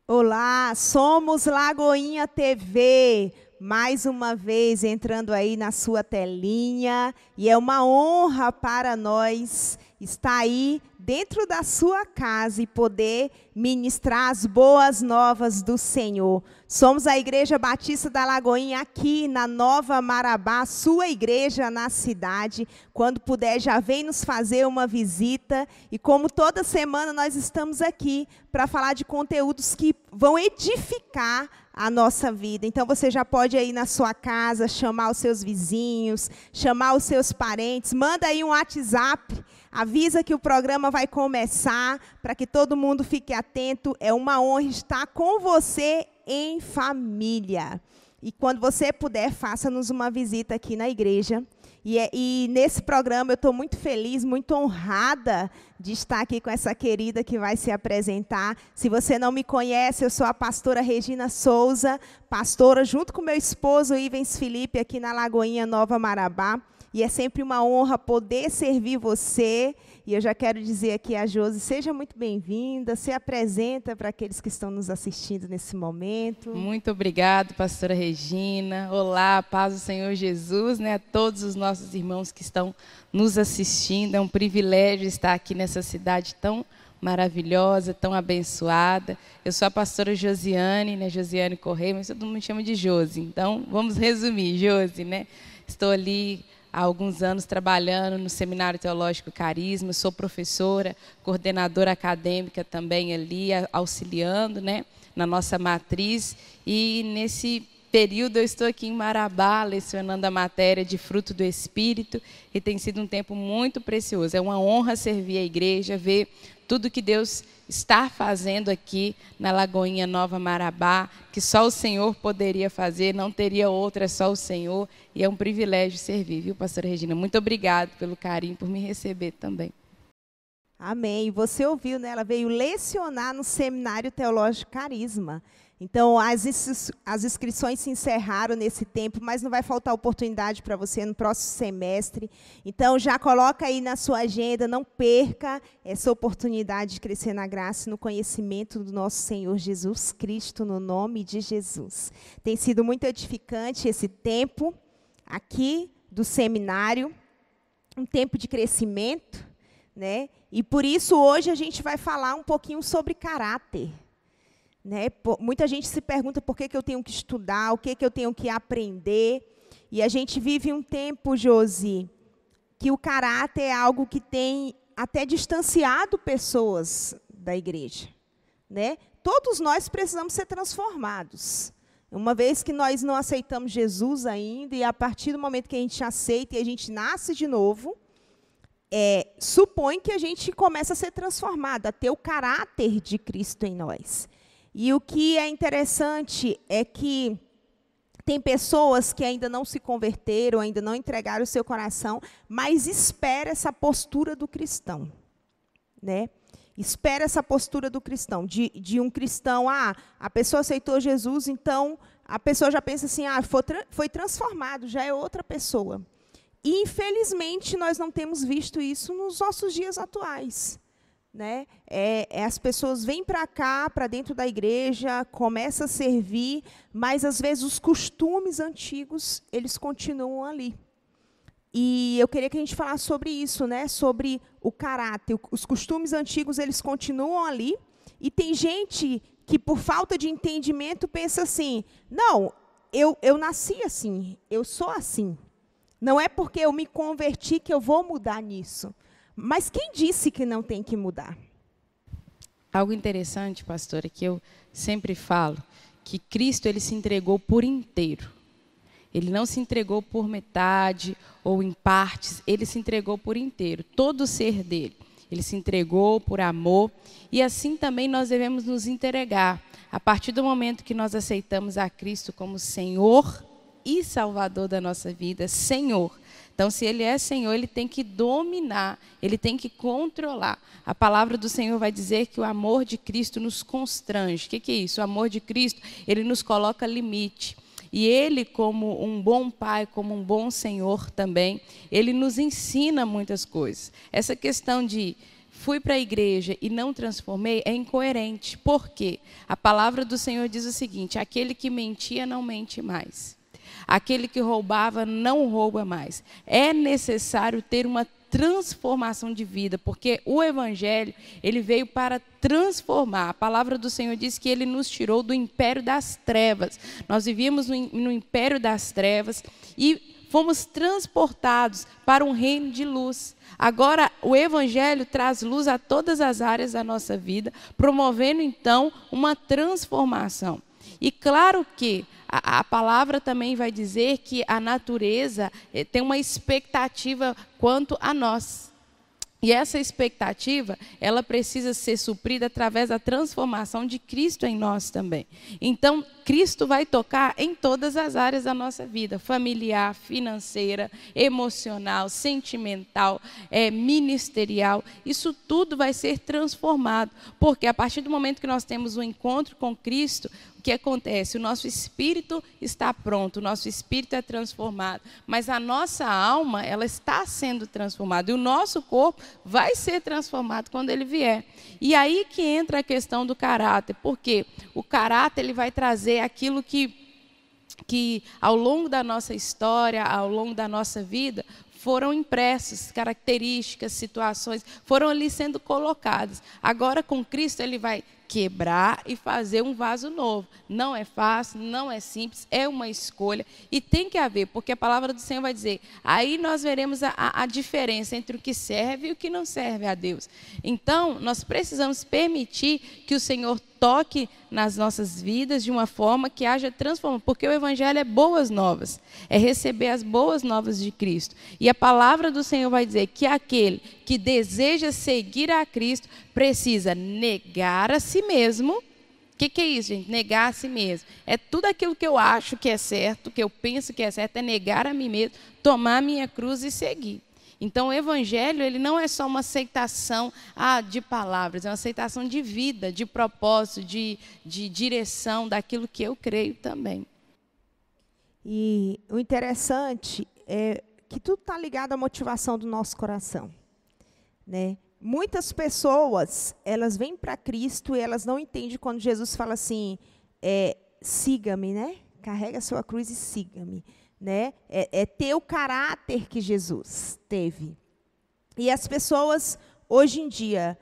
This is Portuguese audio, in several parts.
Olá, somos Lagoinha TV, mais uma vez entrando aí na sua telinha, e é uma honra para nós estar aí dentro da sua casa e poder ministrar as boas novas do Senhor. Somos a Igreja Batista da Lagoinha aqui na Nova Marabá, sua igreja na cidade. Quando puder, já vem nos fazer uma visita. E como toda semana nós estamos aqui para falar de conteúdos que vão edificar a nossa vida. Então você já pode ir na sua casa, chamar os seus vizinhos, chamar os seus parentes, manda aí um WhatsApp, avisa que o programa vai começar, para que todo mundo fique atento. É uma honra estar com você em família. E quando você puder, faça-nos uma visita aqui na igreja. E nesse programa eu estou muito feliz, muito honrada de estar aqui com essa querida que vai se apresentar. Se você não me conhece, eu sou a pastora Regina Souza, pastora junto com meu esposo Ivens Felipe aqui na Lagoinha Nova Marabá. E é sempre uma honra poder servir você. E eu já quero dizer aqui a Josi, seja muito bem-vinda, se apresenta para aqueles que estão nos assistindo nesse momento. Muito obrigada, pastora Regina. Olá, paz do Senhor Jesus, né? A todos os nossos irmãos que estão nos assistindo. É um privilégio estar aqui nessa cidade tão maravilhosa, tão abençoada. Eu sou a pastora Josiane, né? Josiane Correia, mas todo mundo me chama de Josi. Então, vamos resumir, Josi, né? Estou ali há alguns anos trabalhando no Seminário Teológico Carisma, sou professora, coordenadora acadêmica também ali, auxiliando, né, na nossa matriz. E nesse período eu estou aqui em Marabá, lecionando a matéria de fruto do Espírito, e tem sido um tempo muito precioso. É uma honra servir a igreja, ver tudo que Deus está fazendo aqui na Lagoinha Nova Marabá, que só o Senhor poderia fazer, não teria outra, só o Senhor, e é um privilégio servir, viu, pastora Regina? Muito obrigada pelo carinho, por me receber também. Amém. Você ouviu, né? Ela veio lecionar no Seminário Teológico Carisma. Então, as inscrições se encerraram nesse tempo, mas não vai faltar oportunidade para você no próximo semestre. Então, já coloca aí na sua agenda, não perca essa oportunidade de crescer na graça e no conhecimento do nosso Senhor Jesus Cristo, no nome de Jesus. Tem sido muito edificante esse tempo aqui do seminário, um tempo de crescimento, né? E por isso hoje a gente vai falar um pouquinho sobre caráter. Né? Muita gente se pergunta por que eu tenho que estudar, o que eu tenho que aprender. E a gente vive um tempo, Josi, que o caráter é algo que tem até distanciado pessoas da igreja. Né? Todos nós precisamos ser transformados. Uma vez que nós não aceitamos Jesus ainda, e a partir do momento que a gente aceita e a gente nasce de novo, supõe que a gente começa a ser transformado, a ter o caráter de Cristo em nós. E o que é interessante é que tem pessoas que ainda não se converteram, ainda não entregaram o seu coração, mas espera essa postura do cristão. Né? Espera essa postura do cristão, de um cristão, a pessoa aceitou Jesus, então a pessoa já pensa assim, foi transformado, já é outra pessoa. E, infelizmente, nós não temos visto isso nos nossos dias atuais. Né? As pessoas vêm para cá, para dentro da igreja, começam a servir, mas, às vezes, os costumes antigos, eles continuam ali. E eu queria que a gente falasse sobre isso, né? Sobre o caráter. Os costumes antigos, eles continuam ali, e tem gente que, por falta de entendimento, pensa assim, não, eu nasci assim, eu sou assim. Não é porque eu me converti que eu vou mudar nisso. Mas quem disse que não tem que mudar? Algo interessante, pastora, que eu sempre falo, que Cristo ele se entregou por inteiro. Ele não se entregou por metade ou em partes, ele se entregou por inteiro, todo o ser dele. Ele se entregou por amor, e assim também nós devemos nos entregar. A partir do momento que nós aceitamos a Cristo como Senhor e Salvador da nossa vida, Senhor. Então, se Ele é Senhor, Ele tem que dominar, Ele tem que controlar. A palavra do Senhor vai dizer que o amor de Cristo nos constrange. O que é isso? O amor de Cristo, Ele nos coloca limite. E Ele, como um bom Pai, como um bom Senhor também, Ele nos ensina muitas coisas. Essa questão de fui para a igreja e não transformei, é incoerente. Por quê? A palavra do Senhor diz o seguinte: aquele que mentia não mente mais. Aquele que roubava não rouba mais. É necessário ter uma transformação de vida, porque o Evangelho, ele veio para transformar. A palavra do Senhor diz que ele nos tirou do império das trevas. Nós vivíamos no império das trevas e fomos transportados para um reino de luz. Agora, o Evangelho traz luz a todas as áreas da nossa vida, promovendo, então, uma transformação. E claro que a palavra também vai dizer que a natureza tem uma expectativa quanto a nós. E essa expectativa, ela precisa ser suprida através da transformação de Cristo em nós também. Então, Cristo vai tocar em todas as áreas da nossa vida: familiar, financeira, emocional, sentimental, ministerial. Isso tudo vai ser transformado, porque a partir do momento que nós temos um encontro com Cristo, o que acontece? O nosso espírito está pronto, o nosso espírito é transformado, mas a nossa alma, ela está sendo transformada, e o nosso corpo vai ser transformado quando ele vier. E aí que entra a questão do caráter, porque o caráter, ele vai trazer aquilo que ao longo da nossa história, ao longo da nossa vida, foram impressos, características, situações, foram ali sendo colocadas. Agora, com Cristo, ele vai quebrar e fazer um vaso novo. Não é fácil, não é simples, é uma escolha. E tem que haver, porque a palavra do Senhor vai dizer, aí nós veremos a diferença entre o que serve e o que não serve a Deus. Então, nós precisamos permitir que o Senhor toque nas nossas vidas de uma forma que haja transformação, porque o Evangelho é boas novas, é receber as boas novas de Cristo. E a palavra do Senhor vai dizer que aquele que deseja seguir a Cristo precisa negar a si mesmo. O que é isso, gente? Negar a si mesmo. É tudo aquilo que eu acho que é certo, que eu penso que é certo, é negar a mim mesmo, tomar a minha cruz e seguir. Então, o Evangelho, ele não é só uma aceitação de palavras, é uma aceitação de vida, de propósito, de direção daquilo que eu creio também. E o interessante é que tudo está ligado à motivação do nosso coração, né? Muitas pessoas, elas vêm para Cristo e elas não entendem quando Jesus fala assim, siga-me, né? Carrega a sua cruz e siga-me. Né? É ter o caráter que Jesus teve. E as pessoas, hoje em dia,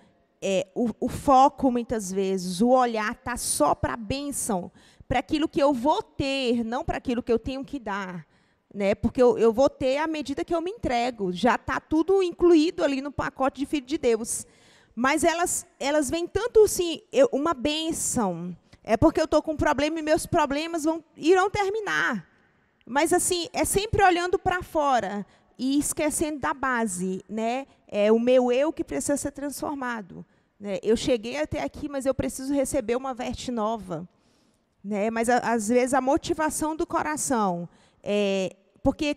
o foco, muitas vezes, o olhar está só para a bênção, para aquilo que eu vou ter, não para aquilo que eu tenho que dar. Né? Porque eu vou ter à medida que eu me entrego. Já está tudo incluído ali no pacote de filho de Deus. Mas elas veem tanto assim, uma bênção. É porque eu estou com um problema e meus problemas irão terminar. Mas, assim, é sempre olhando para fora e esquecendo da base, né? É o meu eu que precisa ser transformado. Né? Eu cheguei até aqui, mas eu preciso receber uma veste nova. Né? Mas, às vezes, a motivação do coração. Porque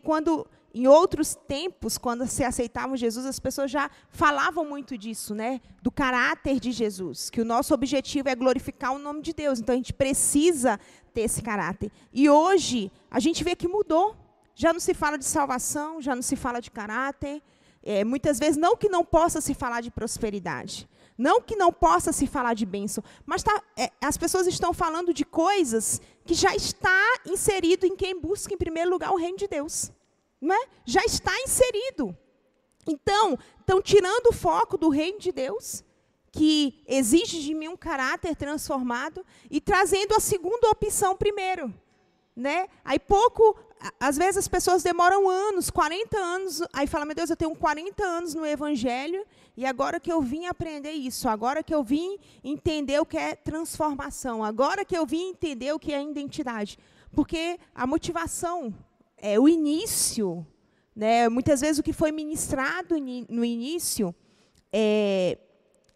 em outros tempos, quando se aceitavam Jesus, as pessoas já falavam muito disso, né? Do caráter de Jesus, que o nosso objetivo é glorificar o nome de Deus. Então, a gente precisa ter esse caráter. E hoje, a gente vê que mudou. Já não se fala de salvação, já não se fala de caráter. Muitas vezes, não que não possa se falar de prosperidade, não que não possa se falar de bênção, mas as pessoas estão falando de coisas que já está inserido em quem busca, em primeiro lugar, o reino de Deus. Não é? Já está inserido. Então, estão tirando o foco do reino de Deus, que exige de mim um caráter transformado, e trazendo a segunda opção primeiro. Né? Aí às vezes as pessoas demoram anos, 40 anos, aí falam, meu Deus, eu tenho 40 anos no Evangelho, e agora que eu vim aprender isso, agora que eu vim entender o que é transformação, agora que eu vim entender o que é identidade. Porque a motivação, o início, né? Muitas vezes o que foi ministrado no início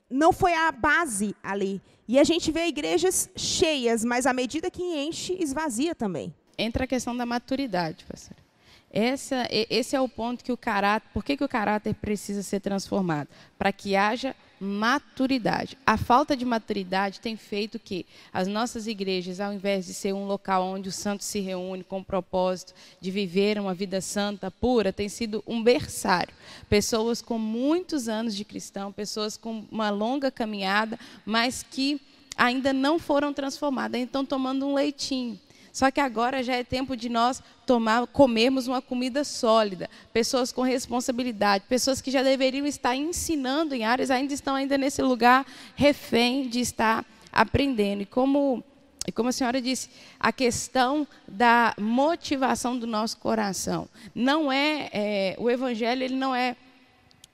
não foi a base ali. E a gente vê igrejas cheias, mas à medida que enche, esvazia também. Entra a questão da maturidade, pastor. Esse é o ponto que por que o caráter precisa ser transformado? Para que haja maturidade. A falta de maturidade tem feito que as nossas igrejas, ao invés de ser um local onde os santos se reúnem com o propósito de viver uma vida santa, pura, tem sido um berçário. Pessoas com muitos anos de cristão, pessoas com uma longa caminhada, mas que ainda não foram transformadas, ainda estão tomando um leitinho. Só que agora já é tempo de nós comermos uma comida sólida. Pessoas com responsabilidade, pessoas que já deveriam estar ensinando em áreas, ainda estão nesse lugar refém de estar aprendendo. E como a senhora disse, a questão da motivação do nosso coração. O Evangelho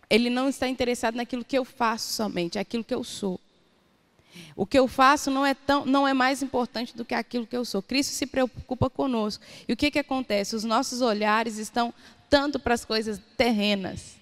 ele não está interessado naquilo que eu faço somente, é aquilo que eu sou. O que eu faço não é mais importante do que aquilo que eu sou. Cristo se preocupa conosco. E o que acontece? Os nossos olhares estão tanto para as coisas terrenas,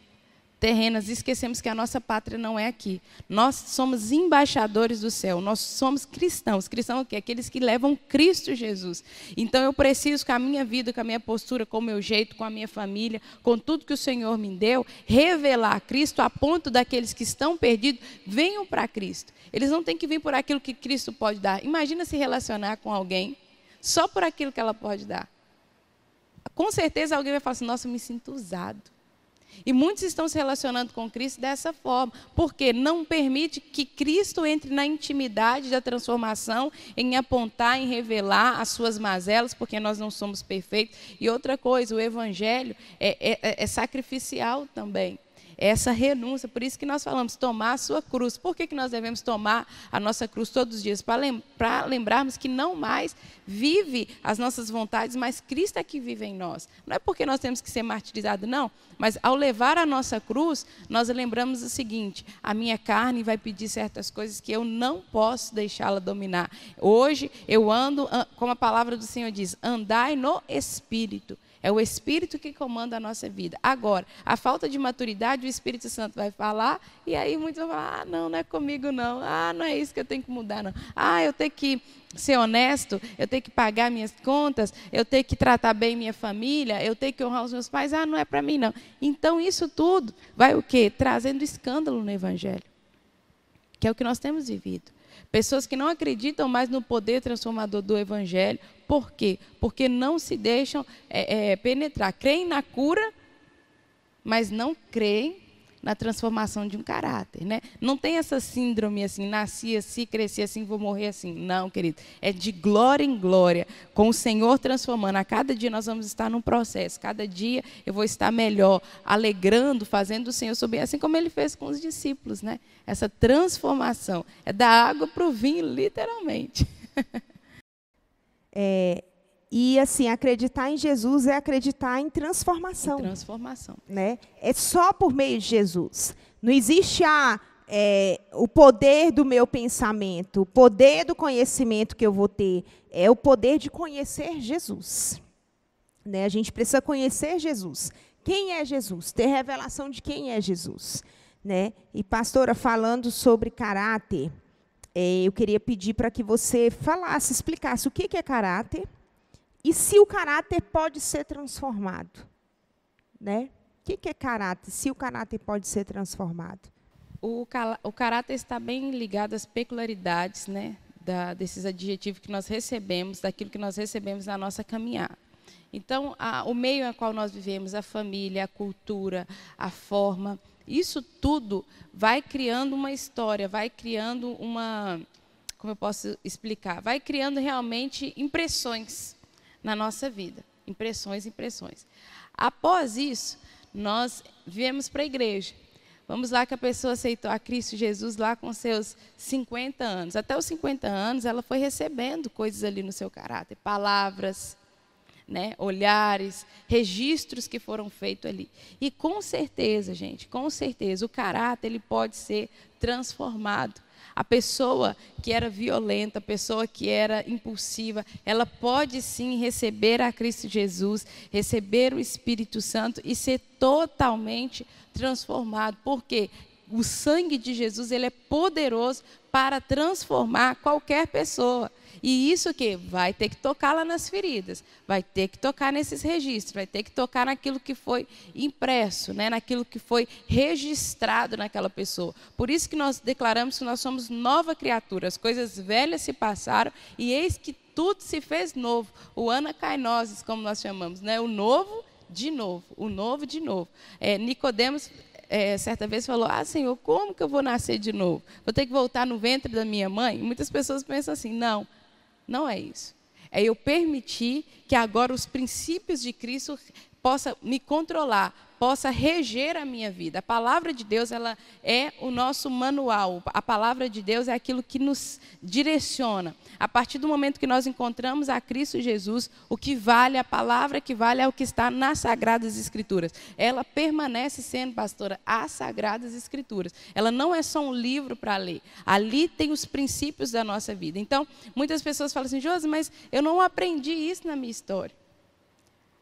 e esquecemos que a nossa pátria não é aqui. Nós somos embaixadores do céu, nós somos cristãos. Cristãos é o quê? Aqueles que levam Cristo Jesus. Então eu preciso, com a minha vida, com a minha postura, com o meu jeito, com a minha família, com tudo que o Senhor me deu, revelar Cristo a ponto daqueles que estão perdidos, venham para Cristo. Eles não têm que vir por aquilo que Cristo pode dar. Imagina se relacionar com alguém só por aquilo que ela pode dar. Com certeza alguém vai falar assim, nossa, eu me sinto usado. E muitos estão se relacionando com Cristo dessa forma, porque não permite que Cristo entre na intimidade da transformação, em apontar, em revelar as suas mazelas, porque nós não somos perfeitos. E outra coisa, o Evangelho é sacrificial também. Essa renúncia, por isso que nós falamos, tomar a sua cruz. Por que nós devemos tomar a nossa cruz todos os dias? Para lembrarmos que não mais vive as nossas vontades, mas Cristo é que vive em nós. Não é porque nós temos que ser martirizados, não. Mas ao levar a nossa cruz, nós lembramos o seguinte, a minha carne vai pedir certas coisas que eu não posso deixá-la dominar. Hoje eu ando, como a palavra do Senhor diz, andai no Espírito. É o Espírito que comanda a nossa vida. Agora, a falta de maturidade, o Espírito Santo vai falar, e aí muitos vão falar, não é comigo não, não é isso que eu tenho que mudar não. Eu tenho que ser honesto, eu tenho que pagar minhas contas, eu tenho que tratar bem minha família, eu tenho que honrar os meus pais, não é para mim não. Então isso tudo vai o quê? Trazendo escândalo no Evangelho, que é o que nós temos vivido. Pessoas que não acreditam mais no poder transformador do Evangelho. Por quê? Porque não se deixam penetrar. Creem na cura, mas não creem na transformação de um caráter. Né? Não tem essa síndrome assim, nasci assim, cresci assim, vou morrer assim. Não, querido. É de glória em glória, com o Senhor transformando. A cada dia nós vamos estar num processo. Cada dia eu vou estar melhor, alegrando, fazendo o Senhor subir. Assim como Ele fez com os discípulos. Né? Essa transformação é da água para o vinho, literalmente. E assim, acreditar em Jesus é acreditar em transformação. Transformação. Né? É só por meio de Jesus. Não existe o poder do meu pensamento, o poder do conhecimento que eu vou ter. É o poder de conhecer Jesus. Né? A gente precisa conhecer Jesus. Quem é Jesus? Ter revelação de quem é Jesus. Né? E, pastora, falando sobre caráter, eu queria pedir para que você falasse, explicasse o que é caráter e se o caráter pode ser transformado. Né? O que é caráter? Se o caráter pode ser transformado. O caráter está bem ligado às peculiaridades, né, desses adjetivos que nós recebemos, daquilo que nós recebemos na nossa caminhada. Então, o meio em qual nós vivemos, a família, a cultura, a forma, isso tudo vai criando uma história, vai criando como eu posso explicar? Vai criando realmente impressões na nossa vida. Impressões. Após isso, nós viemos para a igreja. Vamos lá que a pessoa aceitou a Cristo Jesus lá com seus 50 anos. Até os 50 anos, ela foi recebendo coisas ali no seu caráter. Palavras, né, olhares, registros que foram feitos ali. E com certeza, gente, com certeza, o caráter ele pode ser transformado. A pessoa que era violenta, a pessoa que era impulsiva, ela pode sim receber a Cristo Jesus, receber o Espírito Santo e ser totalmente transformado. Porque o sangue de Jesus ele é poderoso para transformar qualquer pessoa. E isso que vai ter que tocar lá nas feridas, vai ter que tocar nesses registros, vai ter que tocar naquilo que foi impresso, né? Naquilo que foi registrado naquela pessoa. Por isso que nós declaramos que nós somos nova criatura, as coisas velhas se passaram e eis que tudo se fez novo. O anakainosis, como nós chamamos, né? O novo de novo, o novo de novo. Nicodemos, certa vez falou, Senhor, como que eu vou nascer de novo? Vou ter que voltar no ventre da minha mãe? E muitas pessoas pensam assim, não, não é isso. É eu permitir que agora os princípios de Cristo possam me controlar, possa reger a minha vida. A palavra de Deus, ela é o nosso manual. A palavra de Deus é aquilo que nos direciona. A partir do momento que nós encontramos a Cristo Jesus, o que vale, a palavra que vale é o que está nas Sagradas Escrituras. Ela permanece sendo, pastora, as Sagradas Escrituras. Ela não é só um livro para ler. Ali tem os princípios da nossa vida. Então, muitas pessoas falam assim, Josi, mas eu não aprendi isso na minha história.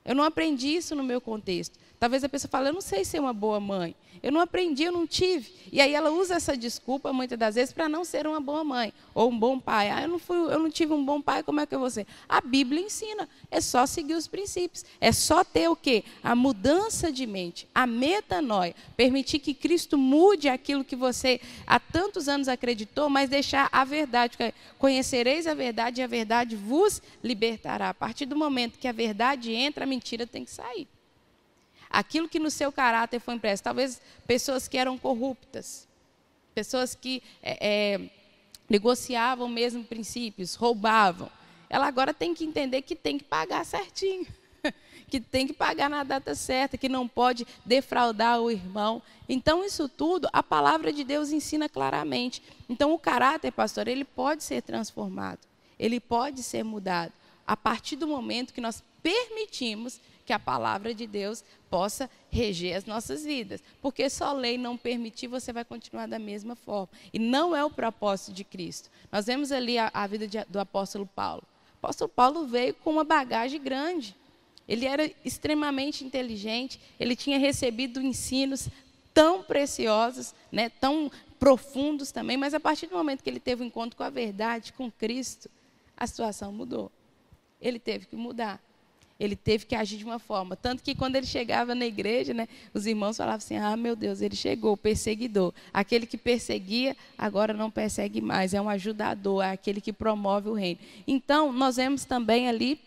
Eu não aprendi isso no meu contexto. Talvez a pessoa fale, eu não sei ser uma boa mãe. Eu não aprendi, eu não tive. E aí ela usa essa desculpa, muitas das vezes, para não ser uma boa mãe. Ou um bom pai. Eu não tive um bom pai, como é que eu vou ser? A Bíblia ensina. É só seguir os princípios. É só ter o quê? A mudança de mente. A metanoia. Permitir que Cristo mude aquilo que você há tantos anos acreditou, mas deixar a verdade. Conhecereis a verdade e a verdade vos libertará. A partir do momento que a verdade entra, a mentira tem que sair. Aquilo que no seu caráter foi impresso, talvez pessoas que eram corruptas, pessoas que negociavam mesmo princípios, roubavam. Ela agora tem que entender que tem que pagar certinho, que tem que pagar na data certa, que não pode defraudar o irmão. Então, isso tudo, a palavra de Deus ensina claramente. Então, o caráter, pastor, ele pode ser transformado, ele pode ser mudado, a partir do momento que nós permitimos que a palavra de Deus possa reger as nossas vidas. Porque só lei não permitir, você vai continuar da mesma forma. E não é o propósito de Cristo. Nós vemos ali a vida do apóstolo Paulo. O apóstolo Paulo veio com uma bagagem grande. Ele era extremamente inteligente, ele tinha recebido ensinos tão preciosos, né, tão profundos também, mas a partir do momento que ele teve um encontro com a verdade, com Cristo, a situação mudou. Ele teve que mudar. Ele teve que agir de uma forma. Tanto que quando ele chegava na igreja, né, os irmãos falavam assim, meu Deus, ele chegou, perseguidor. Aquele que perseguia, agora não persegue mais. É um ajudador, é aquele que promove o reino. Então, nós vemos também ali,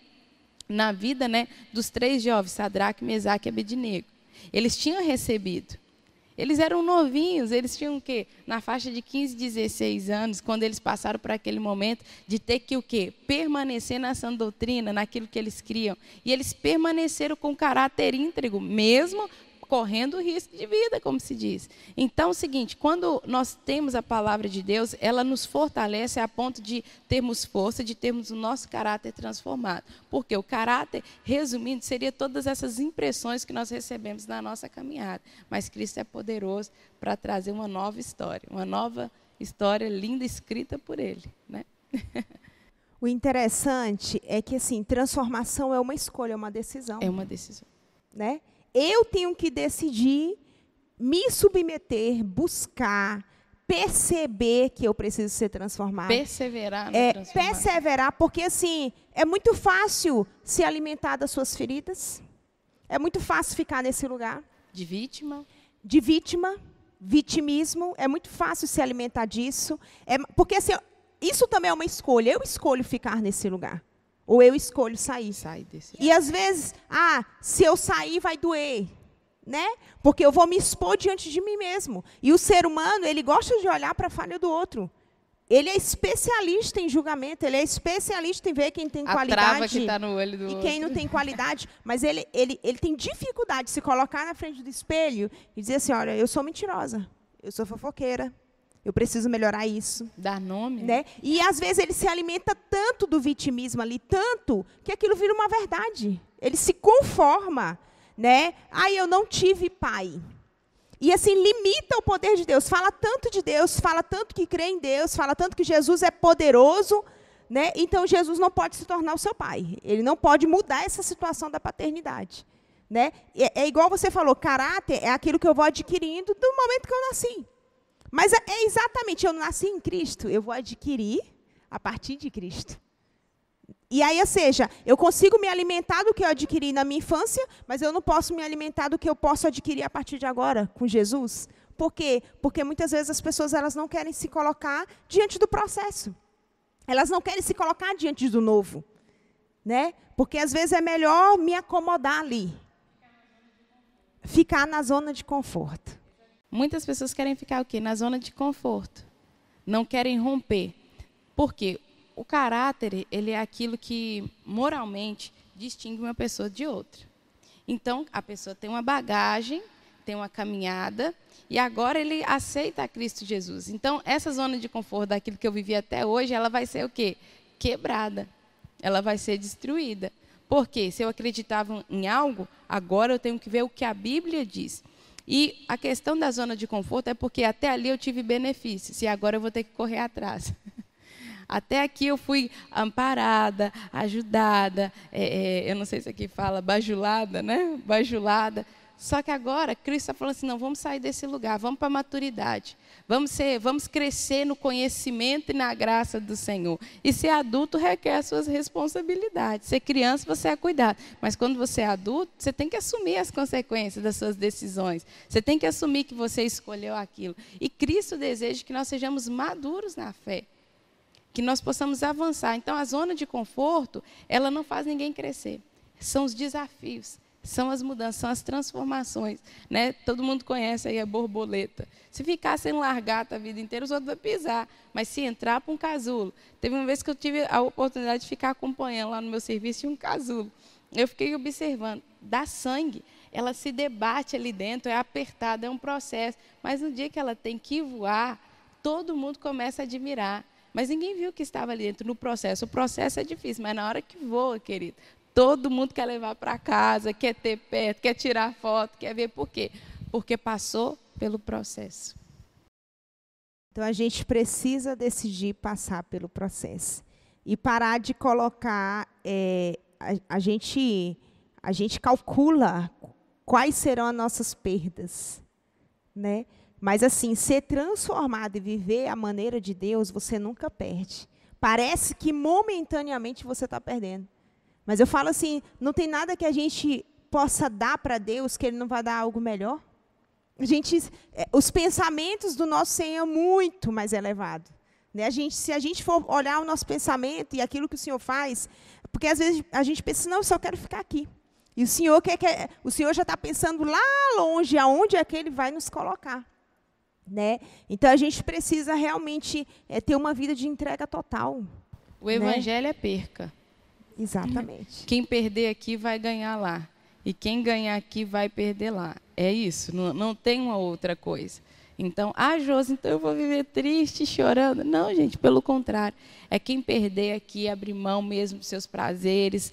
na vida, né, dos 3 jovens, Sadraque, Mesaque e Abednego. Eles tinham recebido. Eles eram novinhos, eles tinham o quê? Na faixa de 15, 16 anos, quando eles passaram por aquele momento de ter que o quê? Permanecer na sã doutrina, naquilo que eles criam. E eles permaneceram com caráter íntegro, mesmo correndo risco de vida, como se diz. Então, é o seguinte, quando nós temos a palavra de Deus, ela nos fortalece a ponto de termos força, de termos o nosso caráter transformado. Porque o caráter, resumindo, seria todas essas impressões que nós recebemos na nossa caminhada. Mas Cristo é poderoso para trazer uma nova história linda, escrita por Ele, né? O interessante é que, assim, transformação é uma escolha, é uma decisão. É uma decisão. Né? Eu tenho que decidir, me submeter, buscar, perceber que eu preciso ser transformado. Perseverar na transformação. Perseverar, porque assim, é muito fácil se alimentar das suas feridas. É muito fácil ficar nesse lugar. De vítima. De vítima, vitimismo. É muito fácil se alimentar disso. Porque assim, isso também é uma escolha. Eu escolho ficar nesse lugar. Ou eu escolho sair. E às vezes, se eu sair vai doer, né? Porque eu vou me expor diante de mim mesmo. E o ser humano, ele gosta de olhar para a falha do outro. Ele é especialista em julgamento, ele é especialista em ver quem tem qualidade. A trava que está no olho do outro. E quem não tem qualidade. Mas ele tem dificuldade de se colocar na frente do espelho e dizer assim, olha, eu sou mentirosa, eu sou fofoqueira. Eu preciso melhorar isso. Dar nome. Né? E, às vezes, ele se alimenta tanto do vitimismo ali, tanto, que aquilo vira uma verdade. Ele se conforma. Né? Eu não tive pai. E, assim, limita o poder de Deus. Fala tanto de Deus, fala tanto que crê em Deus, fala tanto que Jesus é poderoso. Né? Então, Jesus não pode se tornar o seu pai. Ele não pode mudar essa situação da paternidade. Né? É igual você falou, caráter é aquilo que eu vou adquirindo do momento que eu nasci. Mas é exatamente, eu nasci em Cristo, eu vou adquirir a partir de Cristo. E aí, ou seja, eu consigo me alimentar do que eu adquiri na minha infância, mas eu não posso me alimentar do que eu posso adquirir a partir de agora, com Jesus. Por quê? Porque muitas vezes as pessoas elas não querem se colocar diante do processo. Elas não querem se colocar diante do novo. Né? Porque às vezes é melhor me acomodar ali. Ficar na zona de conforto. Muitas pessoas querem ficar o quê? Na zona de conforto. Não querem romper. Por quê? O caráter, ele é aquilo que moralmente distingue uma pessoa de outra. Então, a pessoa tem uma bagagem, tem uma caminhada, e agora ele aceita a Cristo Jesus. Então, essa zona de conforto daquilo que eu vivi até hoje, ela vai ser o quê? Quebrada. Ela vai ser destruída. Porque se eu acreditava em algo, agora eu tenho que ver o que a Bíblia diz. E a questão da zona de conforto é porque até ali eu tive benefícios, e agora eu vou ter que correr atrás. Até aqui eu fui amparada, ajudada, eu não sei se aqui fala bajulada, né? Bajulada. Só que agora Cristo está falando assim, não, vamos sair desse lugar, vamos para a maturidade. Vamos crescer no conhecimento e na graça do Senhor. E ser adulto requer as suas responsabilidades. Ser criança, você é cuidado. Mas quando você é adulto, você tem que assumir as consequências das suas decisões. Você tem que assumir que você escolheu aquilo. E Cristo deseja que nós sejamos maduros na fé. Que nós possamos avançar. Então, a zona de conforto, ela não faz ninguém crescer. São os desafios, são as mudanças, são as transformações. Né? Todo mundo conhece aí a borboleta. Se ficar sem largata a vida inteira, os outros vão pisar. Mas se entrar para um casulo. Teve uma vez que eu tive a oportunidade de ficar acompanhando lá no meu serviço um casulo. Eu fiquei observando. Dá sangue. Ela se debate ali dentro, é apertada, é um processo. Mas no dia que ela tem que voar, todo mundo começa a admirar. Mas ninguém viu que estava ali dentro no processo. O processo é difícil, mas na hora que voa, querido, todo mundo quer levar para casa, quer ter perto, quer tirar foto, quer ver por quê? Porque passou pelo processo. Então, a gente precisa decidir passar pelo processo. E parar de colocar... a gente calcula quais serão as nossas perdas. Né? Mas, assim, ser transformado e viver a maneira de Deus, você nunca perde. Parece que momentaneamente você está perdendo. Mas eu falo assim, não tem nada que a gente possa dar para Deus que Ele não vai dar algo melhor. Os pensamentos do nosso Senhor é muito mais elevado. Né? Se a gente for olhar o nosso pensamento e aquilo que o Senhor faz, porque às vezes a gente pensa, não, eu só quero ficar aqui. E o Senhor já está pensando lá longe, aonde é que Ele vai nos colocar. Né? Então, a gente precisa realmente ter uma vida de entrega total. O evangelho é perca. Exatamente. Quem perder aqui vai ganhar lá. E quem ganhar aqui vai perder lá. É isso, não tem uma outra coisa. Então, Josi, então eu vou viver triste, chorando. Não, gente, pelo contrário. É quem perder aqui, abrir mão mesmo dos seus prazeres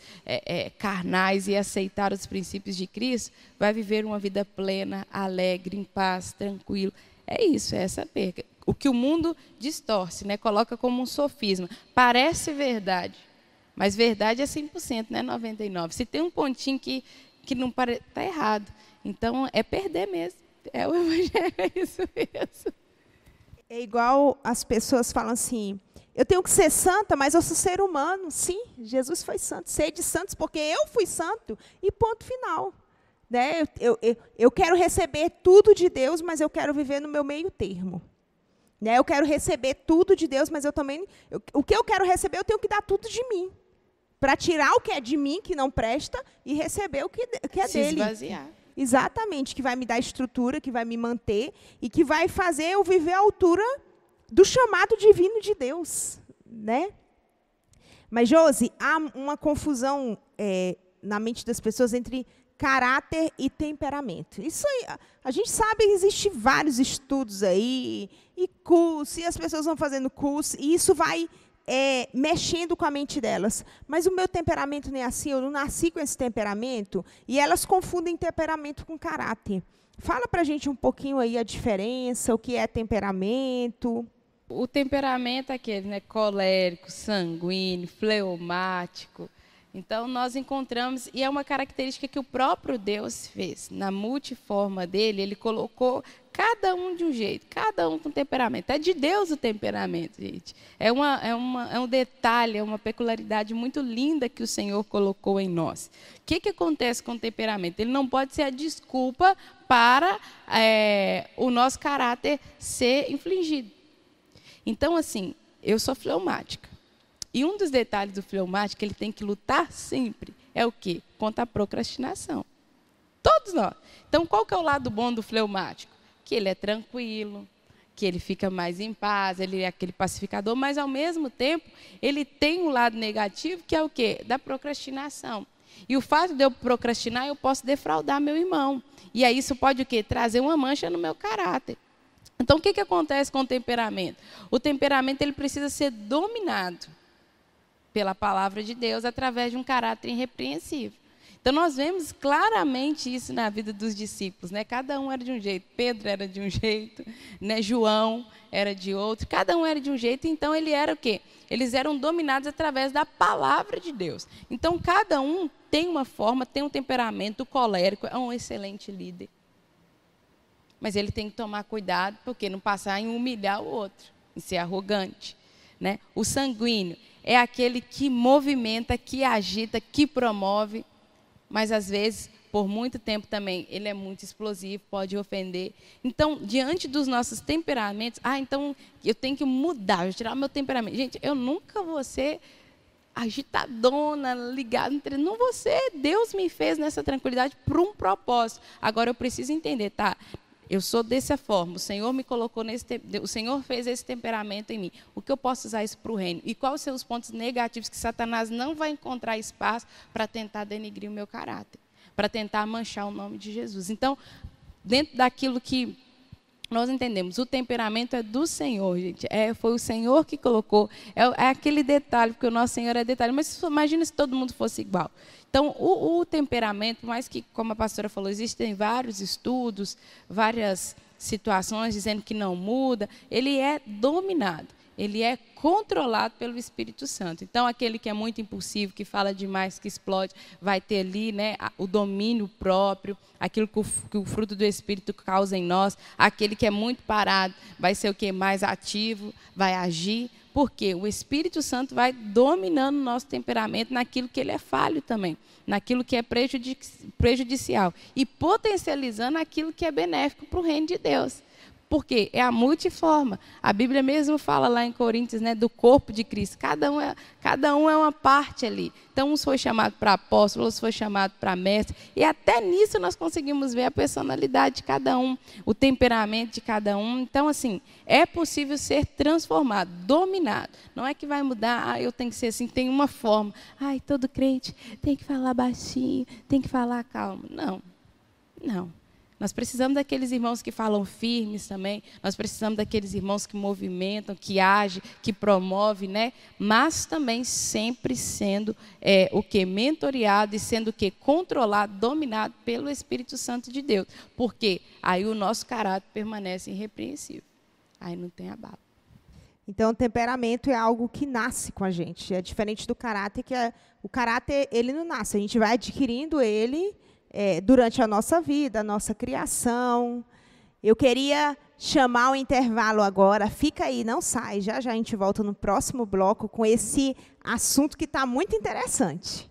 carnais e aceitar os princípios de Cristo, vai viver uma vida plena, alegre, em paz, tranquilo. É isso, é essa perca. O que o mundo distorce, né, coloca como um sofisma. Parece verdade, mas verdade é 100%, não é 99%. Se tem um pontinho que não parece, está errado. Então, é perder mesmo. É o evangelho, é isso mesmo. É igual as pessoas falam assim, eu tenho que ser santa, mas eu sou ser humano. Sim, Jesus foi santo. Sede santos porque eu fui santo e ponto final. Né? Eu quero receber tudo de Deus, mas eu quero viver no meu meio termo. Né? Eu quero receber tudo de Deus, mas o que eu quero receber, eu tenho que dar tudo de mim. Para tirar o que é de mim, que não presta, e receber o que é Se dele. esvaziar. Exatamente, que vai me dar estrutura, que vai me manter, e que vai fazer eu viver à altura do chamado divino de Deus. Né? Mas, Josi, há uma confusão na mente das pessoas entre caráter e temperamento. Isso aí, a gente sabe que existem vários estudos aí, e curso, e as pessoas vão fazendo curso, e isso vai mexendo com a mente delas. Mas o meu temperamento não é assim, eu não nasci com esse temperamento, e elas confundem temperamento com caráter. Fala para a gente um pouquinho aí a diferença, o que é temperamento. O temperamento é aquele, né, colérico, sanguíneo, fleumático. Então, nós encontramos, e é uma característica que o próprio Deus fez. Na multiforma dele, ele colocou cada um de um jeito, cada um com temperamento. É de Deus o temperamento, gente. É um detalhe, é uma peculiaridade muito linda que o Senhor colocou em nós. O que acontece com o temperamento? Ele não pode ser a desculpa para o nosso caráter ser infligido. Então, assim, eu sou fleumática. E um dos detalhes do fleumático, ele tem que lutar sempre, é o quê? Contra a procrastinação. Todos nós. Então, qual que é o lado bom do fleumático? Que ele é tranquilo, que ele fica mais em paz, ele é aquele pacificador, mas, ao mesmo tempo, ele tem um lado negativo, que é o quê? Da procrastinação. E o fato de eu procrastinar, eu posso defraudar meu irmão. E aí isso pode o quê? Trazer uma mancha no meu caráter. Então, o que acontece com o temperamento? O temperamento ele precisa ser dominado pela palavra de Deus através de um caráter irrepreensível. Então, nós vemos claramente isso na vida dos discípulos, né? Cada um era de um jeito. Pedro era de um jeito, né? João era de outro. Cada um era de um jeito, então ele era o quê? Eles eram dominados através da palavra de Deus. Então, cada um tem uma forma, tem um temperamento. O colérico é um excelente líder. Mas ele tem que tomar cuidado, porque não passar em humilhar o outro, em ser arrogante, né? O sanguíneo é aquele que movimenta, que agita, que promove, mas às vezes, por muito tempo também, ele é muito explosivo, pode ofender. Então, diante dos nossos temperamentos, então eu tenho que mudar, eu tirar o meu temperamento. Gente, eu nunca vou ser agitadona, ligada, não vou ser. Deus me fez nessa tranquilidade por um propósito. Agora eu preciso entender, tá? Eu sou dessa forma, o Senhor me colocou o Senhor fez esse temperamento em mim. O que eu posso usar isso para o reino? E quais são os pontos negativos que Satanás não vai encontrar espaço para tentar denigrir o meu caráter, para tentar manchar o nome de Jesus? Então, dentro daquilo que nós entendemos, o temperamento é do Senhor, gente. Foi o Senhor que colocou. É aquele detalhe, porque o nosso Senhor é detalhe. Mas imagina se todo mundo fosse igual. Então, o temperamento, mais que, como a pastora falou, existem vários estudos, várias situações dizendo que não muda, ele é dominado, ele é controlado pelo Espírito Santo. Então, aquele que é muito impulsivo, que fala demais, que explode, vai ter ali, né, o domínio próprio, aquilo que o fruto do Espírito causa em nós. Aquele que é muito parado vai ser o que? Mais ativo, vai agir. Porque o Espírito Santo vai dominando o nosso temperamento naquilo que ele é falho também, naquilo que é prejudicial e potencializando aquilo que é benéfico para o reino de Deus. Porque é a multiforma. A Bíblia mesmo fala lá em Coríntios, né, do corpo de Cristo. Cada um é uma parte ali. Então, uns foi chamado para apóstolo, outros foi chamado para mestre. E até nisso nós conseguimos ver a personalidade de cada um, o temperamento de cada um. Então, assim, é possível ser transformado, dominado. Não é que vai mudar, eu tenho que ser assim, tem uma forma. Todo crente tem que falar baixinho, tem que falar calmo. Não, não. Nós precisamos daqueles irmãos que falam firmes também. Nós precisamos daqueles irmãos que movimentam, que agem, que promovem, né? Mas também sempre sendo o que? Mentoreado e sendo o que? Controlado, dominado pelo Espírito Santo de Deus. Porque aí o nosso caráter permanece irrepreensível. Aí não tem abalo. Então, o temperamento é algo que nasce com a gente. É diferente do caráter, o caráter ele não nasce. A gente vai adquirindo ele durante a nossa vida, a nossa criação. Eu queria chamar o intervalo agora. Fica aí, não sai. Já já a gente volta no próximo bloco com esse assunto que está muito interessante.